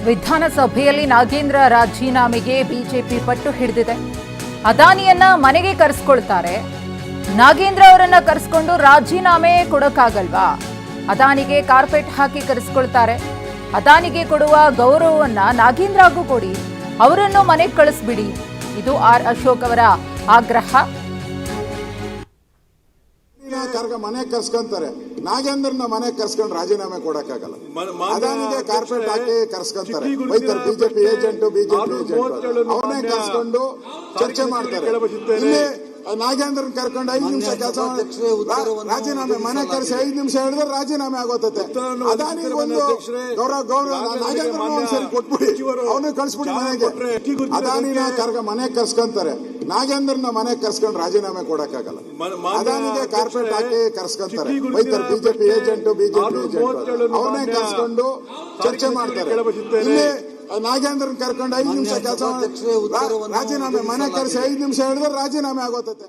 ವಿಧಾನಸಭೆಯಲ್ಲಿ ನಾಗೇಂದ್ರ ರಾಜೀನಾಮೆಗೆ ಬಿಜೆಪಿ ಪಟ್ಟು ಹಿಡಿದಿದೆ. ಅದಾನಿಯನ್ನ ಮನೆಗೆ ಕರೆಸ್ಕೊಳ್ತಾರೆ. ನಾಗೇಂದ್ರ ಅವರನ್ನ ಕರೆಸ್ಕೊಂಡು ರಾಜೀನಾಮೆ ಕೊಡೋಕ್ಕಾಗಲ್ವಾ? ಅದಾನಿಗೆ ಕಾರ್ಪೆಟ್ ಹಾಕಿ ಕರೆಸ್ಕೊಳ್ತಾರೆ. ಅದಾನಿಗೆ ಕೊಡುವ ಗೌರವವನ್ನ ನಾಗೇಂದ್ರಗೂ ಕೊಡಿ, ಅವರನ್ನು ಮನೆಗೆ ಕಳಿಸ್ಬಿಡಿ. ಇದು ಆರ್ ಅಶೋಕ್ ಅವರ ಆಗ್ರಹ. ಮನೆ ಕರ್ಸ್ಕೊಂತಾರೆ. ನಾಗೇಂದ್ರನ ಮನೆ ಕರ್ಸ್ಕೊಂಡು ರಾಜೀನಾಮೆ ಕೊಡಕ್ಕಾಗಲ್ಲ. ಅದಾನಿಗೆ ಕಾರ್ಪೆಟ್ ಹಾಕಿ ಕರ್ಸ್ಕೊಂತಾರೆ. ಬಿಜೆಪಿ ಏಜೆಂಟ್ ಅವನೇ ಕರ್ಸ್ಕೊಂಡು ಚರ್ಚೆ ಮಾಡ್ತಾರೆ. ಇಲ್ಲಿ ನಾಗೇಂದ್ರನ್ ಕರ್ಕೊಂಡು 5 ನಿಮಿಷ ಕೆಲಸ ರಾಜೀನಾಮೆ ಮನೆ ಕರೆಸಿ 5 ನಿಮಿಷ ಹೇಳಿದ್ರೆ ರಾಜೀನಾಮೆ ಆಗೋತತೆ. ಅದಾನಿಗೆ ಒಂದು ಗೌರವ ನಾಗೇಂದ್ರ ಒಂದ್ಸರಿ ಕೊಟ್ಬಿಡಿ, ಅವನು ಕಳ್ಸ್ಬಿಡಿ ಮನೆಗೆ. ಅದಾನಿನ ಮನೆ ಕರ್ಸ್ಕೊಂತಾರೆ. ನಾಗೇಂದ್ರನ ಮನೆ ಕರ್ಸ್ಕೊಂಡು ರಾಜೀನಾಮೆ ಕೊಡಕ್ಕಾಗಲ್ಲ. ಅದಾನಿಗೆ ಕಾರ್ಪೆಟ್ ಹಾಕಿ ಕರ್ಸ್ಕೊಂತಾರೆ. ಬಿಜೆಪಿ ಏಜೆಂಟ್ ಅವನೇ ಕರ್ಸ್ಕೊಂಡು ಚರ್ಚೆ ಮಾಡ್ತಾರೆ. ಇಲ್ಲಿ ನಾಗೇಂದ್ರನ್ ಕರ್ಕೊಂಡು 5 ನಿಮಿಷ ಕೆಲಸ ರಾಜೀನಾಮೆ ಮನೆ ಕರೆಸಿ 5 ನಿಮಿಷ ಹೇಳಿದ್ರೆ ರಾಜೀನಾಮೆ ಆಗೋತತೆ.